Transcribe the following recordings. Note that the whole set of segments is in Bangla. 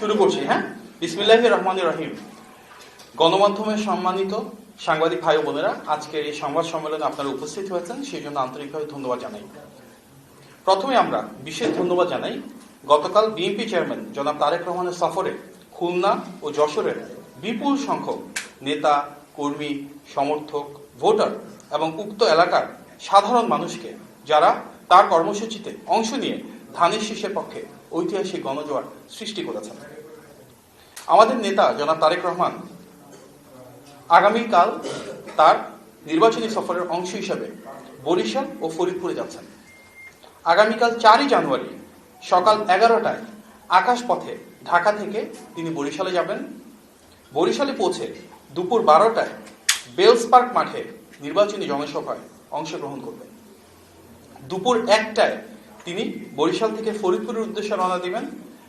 শুরু করছি। হ্যাঁ, বিসমিল্লাহির রহমানির রহিম। গণমাধ্যমের সম্মানিত সাংবাদিক ভাই বোনেরা, আজকের এই সংবাদ সম্মেলনে আপনারা উপস্থিত হয়েছেন, সেই জন্য আন্তরিকভাবে ধন্যবাদ জানাই। প্রথমে আমরা বিশেষ ধন্যবাদ জানাই গতকাল বিএনপি চেয়ারম্যান জনাব তারেক রহমানের সফরে খুলনা ও যশোরের বিপুল সংখ্যক নেতা, কর্মী, সমর্থক, ভোটার এবং উক্ত এলাকার সাধারণ মানুষকে, যারা তার কর্মসূচিতে অংশ নিয়ে ধানের শীষের পক্ষে ঐতিহাসিক গণজোয়ার সৃষ্টি করেছেন। আমাদের নেতা জনাব তারেক রহমান আগামীকাল তার নির্বাচনী সফরের অংশ হিসাবে বরিশাল ও ফরিদপুরে যাচ্ছেন। আগামীকাল 4ই জানুয়ারি সকাল 11টায় আকাশপথে ঢাকা থেকে তিনি বরিশালে যাবেন। বরিশালে পৌঁছে দুপুর 12টায় বেলস পার্ক মাঠে নির্বাচনী জনসভায় অংশগ্রহণ করবেন। দুপুর 1টায় তিনি বরিশাল থেকে ফরিদপুরের উদ্দেশ্যে রওনা দিবেন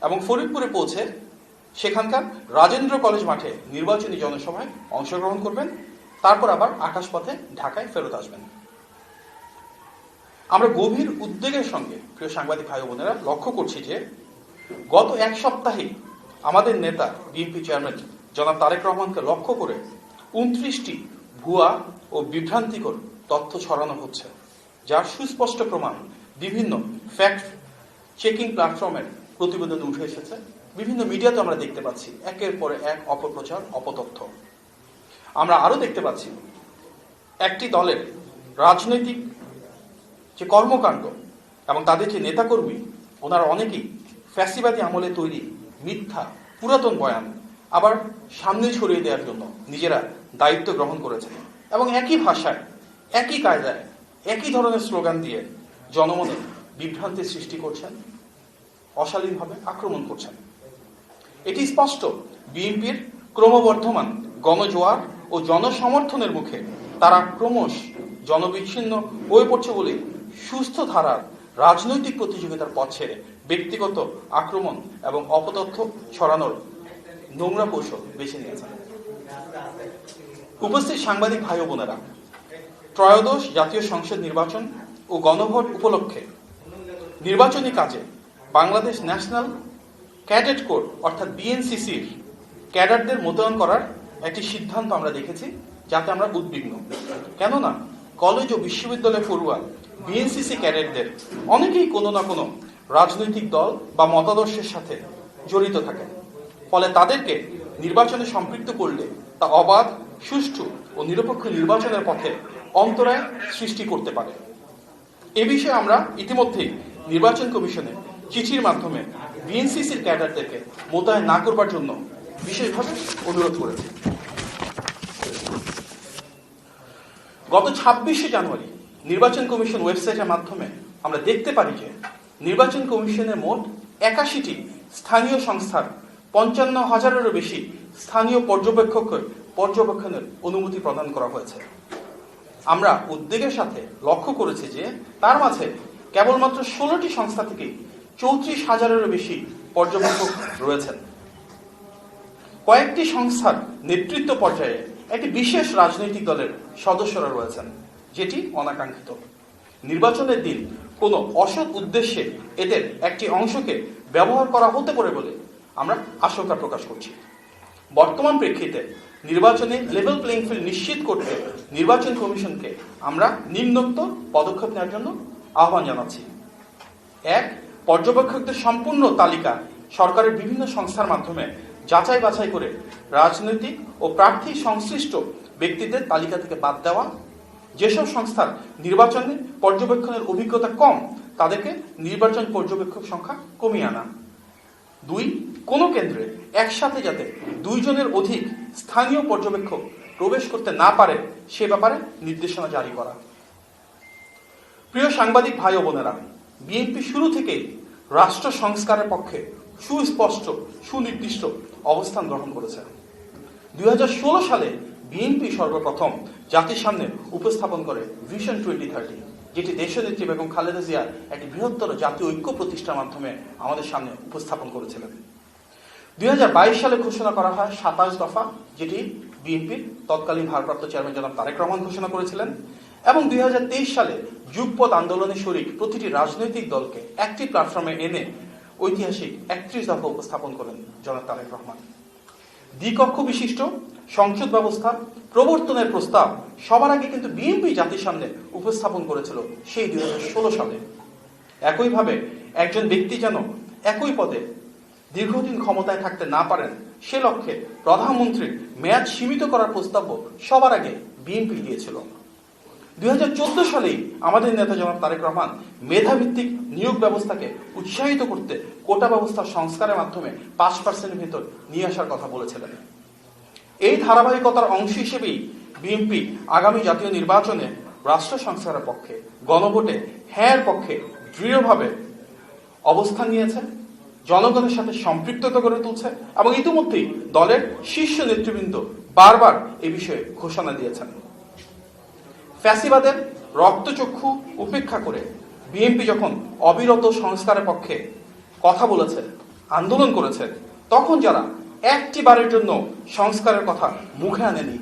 এবং ফরিদপুরে পৌঁছে সেখানকার রাজেন্দ্র কলেজ মাঠে নির্বাচনী জনসভায় অংশগ্রহণ করবেন। তারপর আবার আকাশপথে ঢাকায় ফেরত আসবেন। আমরা গভীর উদ্বেগের সঙ্গে প্রিয় সাংবাদিক ভাই বোনেরা লক্ষ্য করছি যে গত এক সপ্তাহে আমাদের নেতা বিএনপি চেয়ারম্যান জনাব তারেক রহমানকে লক্ষ্য করে 29টি ভুয়া ও বিভ্রান্তিকর তথ্য ছড়ানো হচ্ছে, যার সুস্পষ্ট প্রমাণ বিভিন্ন ফ্যাক্ট চেকিং প্ল্যাটফর্মের প্রতিবেদনে উঠে এসেছে। বিভিন্ন মিডিয়াতে আমরা দেখতে পাচ্ছি একের পরে এক অপপ্রচার, অপতথ্য। আমরা আরো দেখতে পাচ্ছি একটি দলের রাজনৈতিক যে কর্মকাণ্ড এবং তাদের যে নেতাকর্মী, ওনারা অনেকেই ফ্যাসিবাদী আমলে তৈরি মিথ্যা পুরাতন বয়ান আবার সামনে ছড়িয়ে দেওয়ার জন্য নিজেরা দায়িত্ব গ্রহণ করেছেন এবং একই ভাষায়, একই কায়দায়, একই ধরনের স্লোগান দিয়ে জনমনে বিভ্রান্তির সৃষ্টি করছেন, অশালীনভাবে আক্রমণ করছেন। এটি স্পষ্ট বিএনপির ক্রমবর্ধমান গণজোয়ার ও জনসমর্থনের মুখে তারা ক্রমশ জনবিচ্ছিন্ন হয়ে পড়ছে বলে সুস্থ ধারার রাজনৈতিক প্রতিযোগিতার পথ ছেড়ে ব্যক্তিগত আক্রমণ এবং অপতথ্য ছড়ানোর নোংরা কৌশল বেছে নিয়েছেন। উপস্থিত সাংবাদিক ভাই বোনেরা, ত্রয়োদশ জাতীয় সংসদ নির্বাচন ও গণভোট উপলক্ষে নির্বাচনী কাজে বাংলাদেশ ন্যাশনাল ক্যাডেট কোর অর্থাৎ বিএনসিসির ক্যাডারদের মোতায়েন করার একটি সিদ্ধান্ত আমরা দেখেছি, যাতে আমরা উদ্বিগ্ন। কেননা কলেজ ও বিশ্ববিদ্যালয় পড়ুয়া বিএনসিসি ক্যাডেটদের অনেকেই কোনো না কোনো রাজনৈতিক দল বা মতাদর্শের সাথে জড়িত থাকেন। ফলে তাদেরকে নির্বাচনে সম্পৃক্ত করলে তা অবাধ, সুষ্ঠু ও নিরপেক্ষ নির্বাচনের পথে অন্তরায় সৃষ্টি করতে পারে। এ বিষয়ে আমরা ইতিমধ্যেই নির্বাচন কমিশনে চিঠির মাধ্যমে বিএনসিসির ক্যাডারদেরকে মোতায়েন না করবার জন্য বিশেষভাবে অনুরোধ করেছি। গত 26শে জানুয়ারি নির্বাচন কমিশন ওয়েবসাইটের মাধ্যমে আমরা দেখতে পারি যে নির্বাচন কমিশনের মোট 81টি স্থানীয় সংস্থার 55,000-এরও বেশি স্থানীয় পর্যবেক্ষণের অনুমতি প্রদান করা হয়েছে। আমরা উদ্বেগের সাথে লক্ষ্য করেছি যে তার মাঝে কেবলমাত্র 16টি সংস্থা থেকে 34,000-এরও বেশি পর্যবেক্ষক রয়েছেন। কয়েকটি সংস্থার নেতৃত্ব পর্যায়ে একটি বিশেষ রাজনৈতিক দলের সদস্যরা রয়েছেন, যেটি অনাকাঙ্ক্ষিত। নির্বাচনের দিন কোনো অসৎ উদ্দেশ্যে এদের একটি অংশকে ব্যবহার করা হতে পারে বলে আমরা আশঙ্কা প্রকাশ করছি। বর্তমান প্রেক্ষিতে নির্বাচনে লেভেল প্লেইং ফিল্ড নিশ্চিত করতে নির্বাচন কমিশনকে আমরা নিম্নোক্ত পদক্ষেপ নেওয়ার জন্য আহ্বান জানাচ্ছি। 1. পর্যবেক্ষকদের সম্পূর্ণ তালিকা সরকারের বিভিন্ন সংস্থার মাধ্যমে যাচাই বাছাই করে রাজনৈতিক ও প্রার্থী সংশ্লিষ্ট ব্যক্তিদের তালিকা থেকে বাদ দেওয়া। যেসব সংস্থার নির্বাচনে পর্যবেক্ষণের অভিজ্ঞতা কম, তাদেরকে নির্বাচন পর্যবেক্ষক সংখ্যা কমিয়ে আনা। 2. কোনো কেন্দ্রে একসাথে যাতে 2 জনের অধিক স্থানীয় পর্যবেক্ষক প্রবেশ করতে না পারে সে ব্যাপারে নির্দেশনা জারি করা। প্রিয় সাংবাদিক ভাই ও বোনেরা, বিএনপি শুরু থেকেই রাষ্ট্র সংস্কারের পক্ষে সুস্পষ্ট, সুনির্দিষ্ট অবস্থান গ্রহণ করেছে। 2016 সালে বিএনপি সর্বপ্রথম জাতির সামনে উপস্থাপন করে ভিশন 2030, যেটি দেশনেত্রী বেগম খালেদা জিয়ার একটি বৃহত্তর জাতীয় ঐক্য প্রতিষ্ঠার মাধ্যমে আমাদের সামনে উপস্থাপন করেছিলেন। 2022 সালে ঘোষণা করা হয় 27 দফা, যেটি বিএনপির তৎকালীন ভারপ্রাপ্ত চেয়ারম্যান জনাব তারেক রহমান ঘোষণা করেছিলেন। এবং 2023 সালে যুগপৎ আন্দোলনে শরিক প্রতিটি রাজনৈতিক দলকে একটি প্ল্যাটফর্মে এনে ঐতিহাসিক 31 দফা উপস্থাপন করেন জনাব তারেক রহমান। দ্বিকক্ষ বিশিষ্ট সংসদ ব্যবস্থা প্রবর্তনের প্রস্তাব সবার আগে কিন্তু বিএনপি জাতির সামনে উপস্থাপন করেছিল সেই 2016 সালে। একইভাবে একজন ব্যক্তি যেন একই পদে দীর্ঘদিন ক্ষমতায় থাকতে না পারেন সে লক্ষ্যে প্রধানমন্ত্রীর মেয়াদ সীমিত করার প্রস্তাব সবার আগে বিএনপি দিয়েছিল। 2014 সালেই আমাদের নেতা জনাব তারেক রহমান মেধাভিত্তিক নিয়োগ ব্যবস্থাকে উৎসাহিত করতে কোটা ব্যবস্থার সংস্কারের মাধ্যমে 5% ভেতর নিয়ে আসার কথা বলেছিলেন। এই ধারাবাহিকতার অংশ হিসেবেই বিএনপি আগামী জাতীয় নির্বাচনে রাষ্ট্র সংস্কারের পক্ষে, গণভোটে হ্যাঁর পক্ষে দৃঢ়ভাবে অবস্থান নিয়েছে, জনগণের সাথে সম্পৃক্ততা গড়ে তুলছে এবং ইতিমধ্যেই দলের শীর্ষ নেতৃবৃন্দ বারবার এ বিষয়ে ঘোষণা দিয়েছেন। ফ্যাসিবাদের রক্তচক্ষু উপেক্ষা করে বিএনপি যখন অবিরত সংস্কারের পক্ষে কথা বলেছে, আন্দোলন করেছে, তখন যারা একটি বারের জন্য সংস্কারের কথা মুখে আনেনি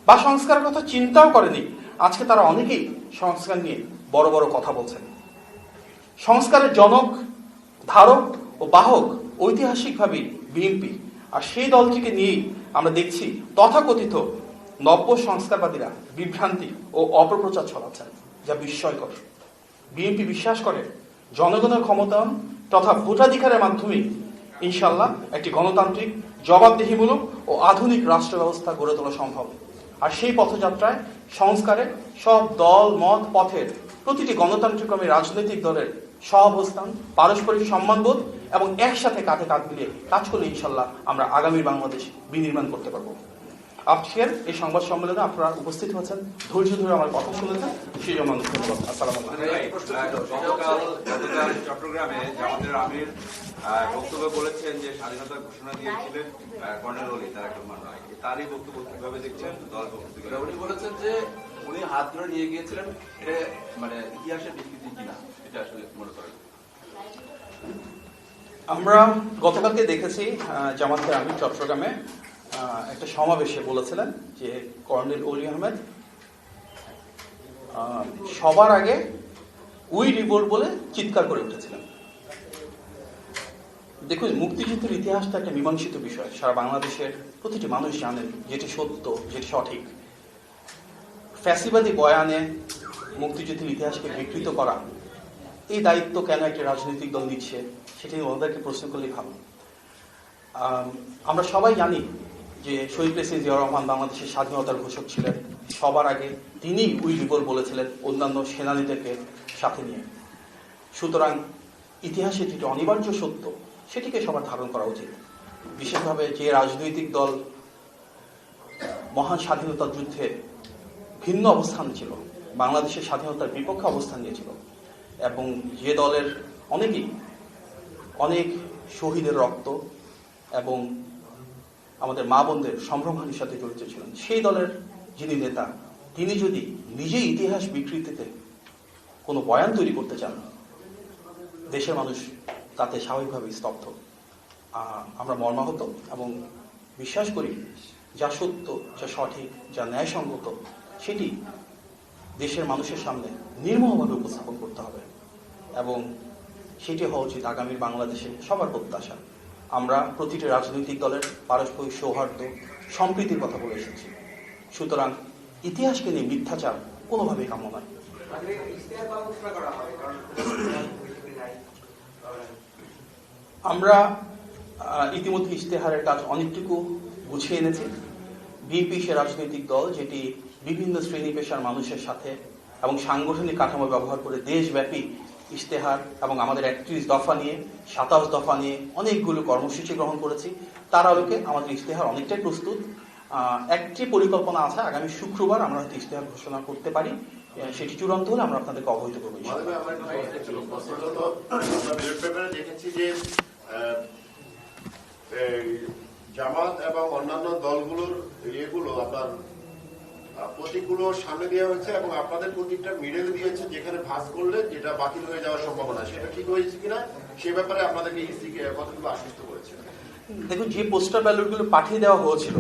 বা সংস্কারের কথা চিন্তাও করেনি, আজকে তারা অনেকেই সংস্কার নিয়ে বড় বড় কথা বলছেন। সংস্কারের জনক, ধারক ও বাহক ঐতিহাসিকভাবেই বিএনপি, আর সেই দলটিকে নিয়েই আমরা দেখছি তথাকথিত নব্য সংস্কারবাদীরা বিভ্রান্তি ও অপপ্রচার ছড়াচ্ছেন, যা বিস্ময়কর। বিএনপি বিশ্বাস করে জনগণের ক্ষমতায়ন তথা ভোটাধিকারের মাধ্যমেই ইনশাল্লাহ একটি গণতান্ত্রিক, জবাবদিহিমূলক ও আধুনিক রাষ্ট্র ব্যবস্থা গড়ে তোলা সম্ভব। আর সেই পথযাত্রায় সংস্কারে সব দল, মত, পথের প্রতিটি গণতান্ত্রিক রাজনৈতিক দলের সহাবস্থান, পারস্পরিক সম্মানবোধ এবং একসাথে কাঁধে কাঁধ মিলিয়ে কাজ করলে ইনশাল্লাহ আমরা আগামী বাংলাদেশ বিনির্মাণ করতে পারবো। আজকের এই সংবাদ সম্মেলনে আপনারা উপস্থিত হয়েছেন, ধৈর্য ধরে আমার কথা শুনেছেন, সেই জন্য ধন্যবাদ। আসসালামু আলাইকুম। চট্টগ্রামে জামাতের আমির বক্তব্য বলেছেন যে স্বাধীনতার ঘোষণা দিয়েছিলেন কর্নেল ওলি তারেক রহমান রায়, তারই বক্তব্য কিভাবে দেখছেন দল পক্ষ থেকে? উনি বলেছেন যে উনি হাত ধরে নিয়ে গিয়েছিলেন, এটা মানে ইতিহাসের বিকৃতি কিনা, এটা আসলে মনে করেন? আমরা গতকালকে দেখেছি জামাতের আমির চট্টগ্রামে একটা সমাবেশে বলেছিলেন যে কর্নেল ওলি আহমেদ সবার আগে উই রিভোল্ট বলে চিৎকার করে উঠেছিলেন। দেখুন, মুক্তিযুদ্ধের ইতিহাসটা একটা মীমাংসিত বিষয়, সারা বাংলাদেশের প্রতিটি মানুষ জানেন যেটি সত্য, যেটি সঠিক। ফ্যাসিবাদী বয়ানে মুক্তিযুদ্ধের ইতিহাসকে বিকৃত করা, এই দায়িত্ব কেন একটি রাজনৈতিক দল নিচ্ছে সেটি ওনাদেরকে প্রশ্ন করলেই ভালো। আমরা সবাই জানি যে শহীদ প্রেসিডেন্ট জিয়াউর রহমান বাংলাদেশের স্বাধীনতার ঘোষক ছিলেন, সবার আগে তিনি উই রিভোল্ট বলেছিলেন অন্যান্য সেনানীদেরকে সাথে নিয়ে। সুতরাং ইতিহাসে যেটি অনিবার্য সত্য সেটিকে সবার ধারণ করা উচিত। বিশেষভাবে যে রাজনৈতিক দল মহান স্বাধীনতা যুদ্ধে ভিন্ন অবস্থান ছিল, বাংলাদেশের স্বাধীনতার বিপক্ষে অবস্থান নিয়েছিল এবং যে দলের অনেক শহীদের রক্ত এবং আমাদের মা বোনদের সম্ভ্রমহানির সাথে জড়িত ছিলেন, সেই দলের যিনি নেতা, তিনি যদি নিজেই ইতিহাস বিকৃতিতে কোনো বয়ান তৈরি করতে চান, দেশের মানুষ তাতে স্বাভাবিকভাবে স্তব্ধ। আমরা মর্মাহত এবং বিশ্বাস করি যা সত্য, যা সঠিক, যা ন্যায়সঙ্গত সেটি দেশের মানুষের সামনে নির্মমভাবে উপস্থাপন করতে হবে এবং সেটি হওয়া উচিত আগামীর বাংলাদেশে সবার প্রত্যাশা। আমরা প্রতিটি রাজনৈতিক দলের পারস্পরিক সৌহার্দ্য, সম্প্রীতির কথা বলে এসেছি। সুতরাং ইতিহাসকে নিয়ে মিথ্যাচার কোনোভাবেই কাম্য নয়। আমরা ইতিমধ্যে ইশতেহারের কাজ অনেকটুকু গুছিয়ে এনেছি। বিএনপি সে রাজনৈতিক দল যেটি বিভিন্ন শ্রেণী পেশার মানুষের সাথে এবং সাংগঠনিক কাঠামো ব্যবহার করে দেশব্যাপী ইশতেহার এবং আমাদের 31 দফা নিয়ে, 27 দফা নিয়ে অনেকগুলো কর্মসূচি গ্রহণ করেছি। তার আলোকে আমাদের ইশতেহার অনেকটাই প্রস্তুত। একটি পরিকল্পনা আছে, আগামী শুক্রবার আমরা হয়তো ইশতেহার ঘোষণা করতে পারি, সেটি চূড়ান্ত হলে আমরা আপনাদেরকে অবহিত করবো। দেখেছি যে জামাত এবং অন্যান্য দলগুলোর ইয়েগুলো আপনার প্রতীকগুলো সামনে দেওয়া হয়েছে এবং আপনাদের প্রতীকটা মিডলে দিয়েছে, যেখানে ভাঁজ করলে যেটা বাতিল হয়ে যাওয়ার সম্ভাবনা, সেটা ঠিক হয়েছে কিনা সে ব্যাপারে আপনাদেরকে ইসিকে কতগুলো আশ্বস্ত করেছে? দেখুন, যে পোস্টাল ব্যালটগুলো পাঠিয়ে দেওয়া হয়েছিল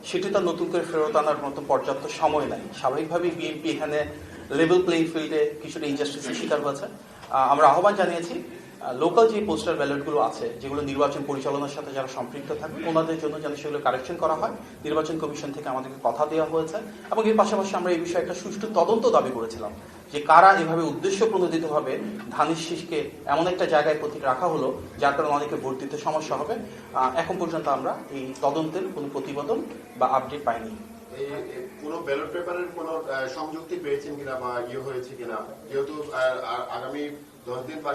সেটি তো নতুন করে ফেরত আনার মতো পর্যাপ্ত সময় নাই। স্বাভাবিকভাবেই বিএনপি এখানে লেভেল প্লেইং ফিল্ডে কিছুটা ইনজাস্টিসের শিকার হয়েছে। আমরা আহ্বান জানিয়েছি লোকাল যে পোস্টাল ব্যালটগুলো আছে যেগুলো নির্বাচন পরিচালনার সাথে যারা সম্পৃক্ত থাকবে ওনাদের জন্য যেন সেগুলো কারেকশন করা হয় নির্বাচন কমিশন থেকে আমাদেরকে কথা দেওয়া হয়েছে এবং এর পাশাপাশি আমরা এই বিষয়ে একটা সুষ্ঠু তদন্ত দাবি করেছিলাম যে কারা এভাবে উদ্দেশ্য প্রণোদিতভাবে ধানের শীষকে এমন একটা জায়গায় প্রতীক রাখা হলো যার কারণে অনেকে ভোট দিতে সমস্যা হবে। এখন পর্যন্ত আমরা এই তদন্তের কোনো প্রতিবেদন বা আপডেট পাইনি। কোনো ব্যালট পেপারের কোনো সংযুক্তি পেয়েছেন কিনা বা হয়েছে কিনা, যেহেতু আগামী 10 দিন বা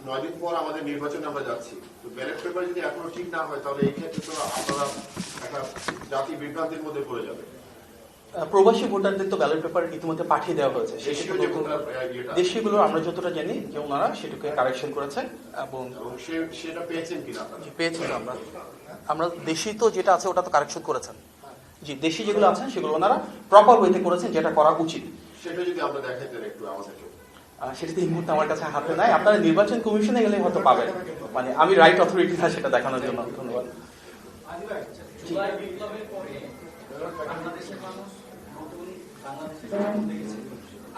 9 দিন পর আমাদের নির্বাচনে আমরা যাচ্ছি, তো ব্যালট পেপার যদি এখনো ঠিক না হয় তাহলে এই ক্ষেত্রে তো আপনারা একটা জাতি বিভ্রান্তির মধ্যে পড়ে যাবে। প্রবাসী ভোটারদের তো ব্যালট পেপার ইতিমধ্যে পাঠিয়ে দেওয়া হয়েছে, দেশীয়গুলো আমরা যতটা জানি যে ওনারা সেটাকে কারেকশন করেছে এবং সেটা পেয়েছেন কিনা আপনারা? পেয়েছি আমরা দেশি তো যেটা আছে ওটা তো কারেকশন করেছেন, জি দেশি যেগুলো আছেন সেগুলো ওনারা প্রপার ওয়েতে করেছেন যেটা করা উচিত। সেটা যদি আমরা দেখাইতেন একটু আমাদেরকে। সেটা তো এই মুহূর্তে আমার কাছে হাতে নাই, আপনারা নির্বাচন কমিশনে গেলে হয়তো পাবেন, মানে আমি রাইট অথরিটি না সেটা দেখানোর জন্য। ধন্যবাদ।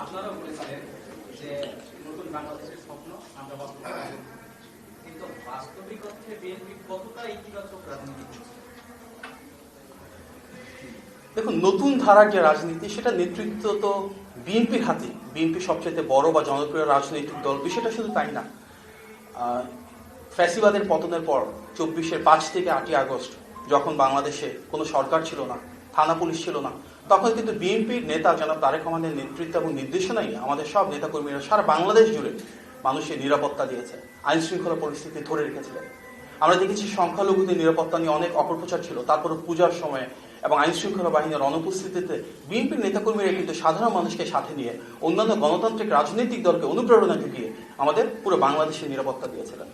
আপনারা বলেছিলেন যে নতুন বাংলাদেশের স্বপ্ন আমরা বাস্তবায়ন করব, কিন্তু বাস্তবিক অর্থে বিএনপি কতটা ইতিবাচক রাজনীতি করছে? দেখুন, নতুন ধারার যে রাজনীতি সেটা নেতৃত্ব তো বিএনপির হাতে। বিএনপি সবচেয়ে বড় বা জনপ্রিয় রাজনৈতিক দল, বিষয়টা শুধু তাই না। ফ্যাসিবাদের পতনের পর 24-এর 5 থেকে 8ই আগস্ট যখন বাংলাদেশে কোনো সরকার ছিল না, থানা পুলিশ ছিল না, তখন কিন্তু বিএনপির নেতা জনাব তারেক রহমানের নেতৃত্ব এবং নির্দেশনাই আমাদের সব নেতাকর্মীরা সারা বাংলাদেশ জুড়ে মানুষের নিরাপত্তা দিয়েছে, আইন শৃঙ্খলা পরিস্থিতি ধরে রেখেছিলেন। আমরা দেখেছি সংখ্যালঘুদের নিরাপত্তা নিয়ে অনেক অপপ্রচার ছিল, তারপরে পূজার সময়ে এবং আইন শৃঙ্খলা বাহিনীর অনুপস্থিতিতে বিএনপির নেতাকর্মীরা কিন্তু সাধারণ মানুষকে সাথে নিয়ে অন্যান্য গণতান্ত্রিক রাজনৈতিক দলকে অনুপ্রেরণা জুগিয়ে আমাদের পুরো বাংলাদেশের নিরাপত্তা দিয়েছিলেন।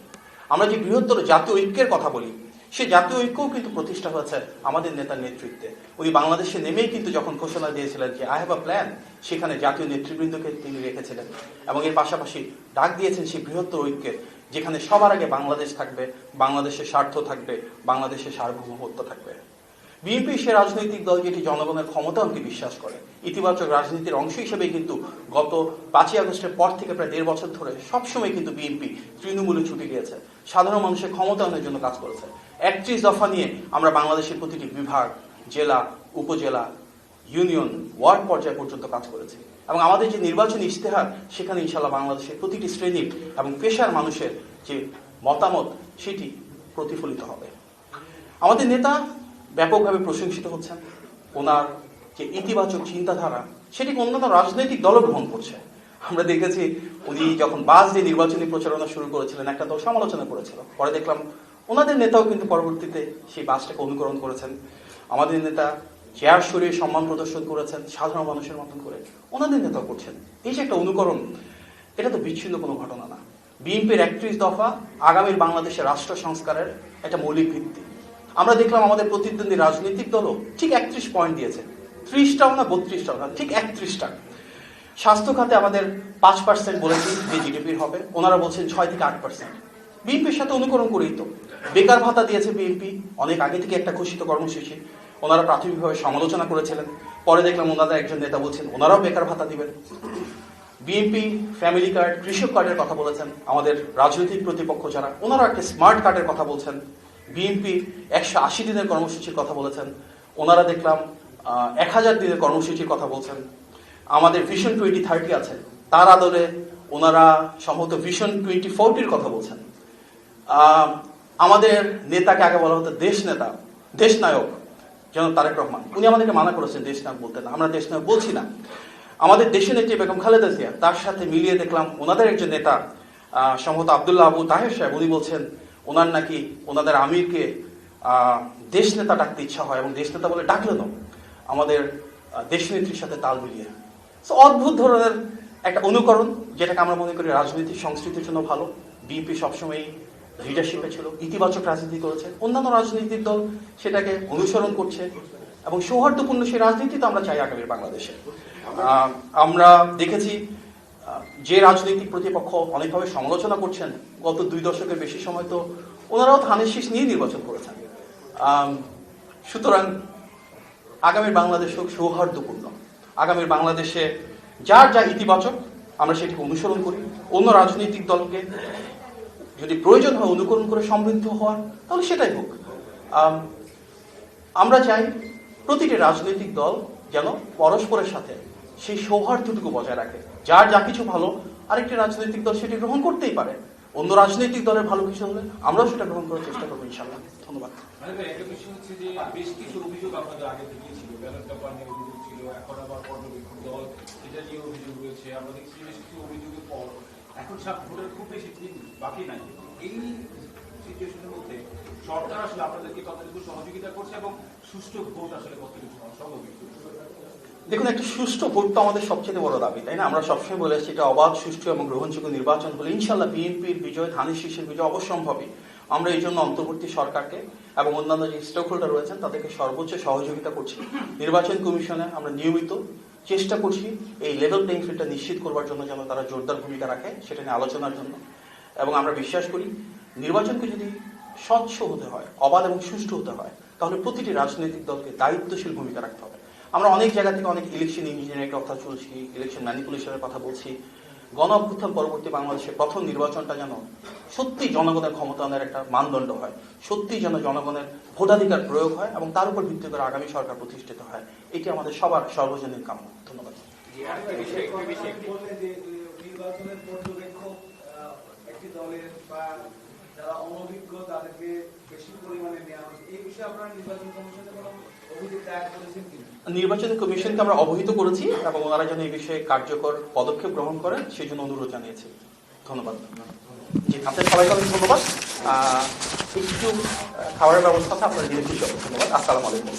আমরা যে বৃহত্তর জাতীয় ঐক্যের কথা বলি, সেই জাতীয় ঐক্যও কিন্তু প্রতিষ্ঠা হয়েছে আমাদের নেতার নেতৃত্বে। উনি বাংলাদেশে নেমেই কিন্তু যখন ঘোষণা দিয়েছিলেন যে আই হ্যাভ আ প্ল্যান, সেখানে জাতীয় নেতৃবৃন্দকে তিনি রেখেছিলেন এবং এর পাশাপাশি ডাক দিয়েছেন সেই বৃহত্তর ঐক্যের, যেখানে সবার আগে বাংলাদেশ থাকবে, বাংলাদেশের স্বার্থ থাকবে, বাংলাদেশের সার্বভৌমত্ব থাকবে। বিএনপি সে রাজনৈতিক দল যেটি জনগণের ক্ষমতায়নকে বিশ্বাস করে, ইতিবাচক রাজনীতির অংশ হিসেবে কিন্তু গত 5ই আগস্টের পর থেকে প্রায় 1.5 বছর ধরে সবসময় কিন্তু বিএনপি তৃণমূলে ছুটে গিয়েছে, সাধারণ মানুষের ক্ষমতায়নের জন্য কাজ করেছে। 31 দফা নিয়ে আমরা বাংলাদেশের প্রতিটি বিভাগ, জেলা, উপজেলা, ইউনিয়ন, ওয়ার্ড পর্যায় পর্যন্ত কাজ করেছি এবং আমাদের যে নির্বাচনী ইশতেহার সেখানে ইনশাল্লাহ বাংলাদেশের প্রতিটি শ্রেণীর এবং পেশার মানুষের যে মতামত সেটি প্রতিফলিত হবে। আমাদের নেতা ব্যাপকভাবে প্রশংসিত হচ্ছেন, ওনার যে ইতিবাচক চিন্তাধারা সেটিকে অন্যান্য রাজনৈতিক দলও গ্রহণ করছে। আমরা দেখেছি উনি যখন বাস দিয়ে নির্বাচনী প্রচারণা শুরু করেছিলেন একটা দল সমালোচনা করেছিল, পরে দেখলাম ওনাদের নেতাও কিন্তু পরবর্তীতে সেই বাসটাকে অনুকরণ করেছেন। আমাদের নেতা চেয়ার সরিয়ে সম্মান প্রদর্শন করেছেন সাধারণ মানুষের মতন করে, ওনাদের নেতাও করছেন। এই যে একটা অনুকরণ, এটা তো বিচ্ছিন্ন কোনো ঘটনা না। বিএনপির 31 দফা আগামীর বাংলাদেশের রাষ্ট্র সংস্কারের একটা মৌলিক ভিত্তি। আমরা দেখলাম আমাদের প্রতিদ্বন্দ্বী রাজনৈতিক দলও ঠিক 31 পয়েন্ট দিয়েছে, 30টাও না 32টাও না, ঠিক 31টা। স্বাস্থ্য খাতে আমাদের 5% বলেছি যে জিডিপির হবে, ওনারা বলছেন 6 থেকে 8%। বিএনপির সাথে অনুকরণ করেই তো বেকার ভাতা দিয়েছে বিএনপি, অনেক আগে থেকে একটা ঘোষিত কর্মসূচি। ওনারা প্রাথমিকভাবে সমালোচনা করেছিলেন, পরে দেখলাম ওনাদের একজন নেতা বলছেন ওনারাও বেকার ভাতা দিবেন। বিএনপি ফ্যামিলি কার্ড, কৃষক কার্ডের কথা বলেছেন। আমাদের রাজনৈতিক প্রতিপক্ষ যারা, ওনারা একটা স্মার্ট কার্ডের কথা বলছেন। বিএনপি 180 দিনের কর্মসূচির কথা বলেছেন, ওনারা দেখলাম 1000 দিনের কর্মসূচির কথা বলছেন। আমাদের ভিশন 2030 আছে, তার আদলে ওনারা সম্ভবত ভিশন 2040-র কথা বলছেন। আমাদের নেতাকে আগে বলা হতো দেশ নেতা, দেশ নায়ক যেন তারেক রহমান, উনি আমাদেরকে মানা করেছেন দেশ নায়ক বলতে না, আমরা দেশ নায়ক বলছি না। আমাদের দেশের নেত্রী বেগম খালেদা জিয়া, তার সাথে মিলিয়ে দেখলাম ওনাদের একজন নেতা সম্ভবত আব্দুল্লাহ আবু তাহের সাহেব, উনি বলছেন ওনার নাকি ওনাদের আমিরকে দেশ নেতা ডাকতে ইচ্ছা হয় এবং দেশ নেতা বলে ডাকলেন আমাদের দেশ নেত্রীর সাথে তাল মিলিয়ে। অদ্ভুত ধরনের একটা অনুকরণ, যেটাকে আমরা মনে করি রাজনৈতিক সংস্কৃতির জন্য ভালো। বিএনপি সবসময় লিডারশিপে ছিল, ইতিবাচক রাজনীতি করেছে, অন্যান্য রাজনৈতিক দল সেটাকে অনুসরণ করছে এবং সৌহার্দ্যপূর্ণ সেই রাজনীতি তো আমরা চাই আগামীর বাংলাদেশে। আমরা দেখেছি যে রাজনৈতিক প্রতিপক্ষ অনেকভাবে সমালোচনা করছেন, গত 2 দশকের বেশি সময় তো ওনারাও ধানের শীষ নিয়ে নির্বাচন করেছেন। সুতরাং আগামীর বাংলাদেশ হোক সৌহার্দ্যপূর্ণ, আগামীর বাংলাদেশে যার যা ইতিবাচক আমরা সেটিকে অনুসরণ করি। অন্য রাজনৈতিক দলকে যদি প্রয়োজন হয় অনুকরণ করে সমৃদ্ধ হওয়ার, তাহলে সেটাই হোক। আমরা চাই প্রতিটি রাজনৈতিক দল যেন পরস্পরের সাথে সেই সৌহার্দ্যটুকু বজায় রাখে। যার যা কিছু ভালো আরেকটি রাজনৈতিক দল সেটি গ্রহণ করতেই পারে, অন্য রাজনৈতিক দলের ভালো কিছু হলে আমরাও সেটা গ্রহণ করার চেষ্টা করবো ইনশাআল্লাহ। ধন্যবাদ। একটা বিষয় হচ্ছে যে বেশ কিছু অভিযোগ আপনাদের আগে থেকেই ছিল, ব্যালট পেপার নিয়ে অভিযোগ ছিল, এখন আবার পর্যবেক্ষণ দল এটা নিয়ে অভিযোগ রয়েছে। আমরা দেখছি বেশ কিছু অভিযোগের পর এখন ভোটের খুব বেশি দিন বাকি নাই। এই সিচুয়েশনের মধ্যে সরকার আসলে আপনাদেরকে কতটুকু সহযোগিতা করছে এবং সুষ্ঠু ভোট আসলে কতটুকু সম্ভব? দেখুন, একটা সুষ্ঠু ভোট তো আমাদের সবচেয়ে বড় দাবি, তাই না? আমরা সবসময় বলে আসছি এটা অবাধ, সুষ্ঠু এবং গ্রহণযোগ্য নির্বাচন হলে ইনশাআল্লাহ বিএনপির বিজয়, ধানের শীষের বিজয় অবশ্যম্ভাবী। আমরা এই জন্য অন্তর্বর্তী সরকারকে এবং অন্যান্য যে স্টেক হোল্ডার রয়েছেন তাদেরকে সর্বোচ্চ সহযোগিতা করছি। নির্বাচন কমিশনে আমরা নিয়মিত চেষ্টা করছি এই লেভেল প্লেইং ফিল্ডটা নিশ্চিত করবার জন্য, যেন তারা জোরদার ভূমিকা রাখে সেটা নিয়ে আলোচনার জন্য। এবং আমরা বিশ্বাস করি নির্বাচনকে যদি স্বচ্ছ হতে হয়, অবাধ এবং সুষ্ঠু হতে হয়, তাহলে প্রতিটি রাজনৈতিক দলকে দায়িত্বশীল ভূমিকা রাখতে হবে। আমরা অনেক জায়গা থেকে অনেক ইলেকশন ইঞ্জিনিয়ারিং কথা চলছি, ইলেকশন ম্যানিপুলেশনের কথা বলছি। গণ অভ্যুত্থান পরবর্তী বাংলাদেশের প্রথম নির্বাচনটা যেন সত্যি জনগণের ক্ষমতায়নের একটা মানদণ্ড হয়, সত্যি যেন জনগণের ভোটাধিকার প্রয়োগ হয় এবং তার উপর ভিত্তি করে আগামী সরকার প্রতিষ্ঠিত হয়। এটি আমাদের সবার সর্বজনীন কাম্য। ধন্যবাদ। নির্বাচনের পর্যবেক্ষক একটি দলের বা যারা অনভিজ্ঞ তাদেরকে বেশি পরিমাণে নেওয়া হচ্ছে, এই বিষয়ে আপনারা নির্বাচন কমিশনে কোনো অভিযোগ দায়ের করেছেন কিনা? নির্বাচন কমিশনকে আমরা অবহিত করেছি এবং ওনারা যেন এই বিষয়ে কার্যকর পদক্ষেপ গ্রহণ করেন সেই জন্য অনুরোধ জানিয়েছি। ধন্যবাদ। জি, আপনাদের সবাইকে অনেক ধন্যবাদ। একটু খাবারের ব্যবস্থা আছে, আপনারা দিলে খুশি হবেন। ধন্যবাদ। আসসালামু আলাইকুম।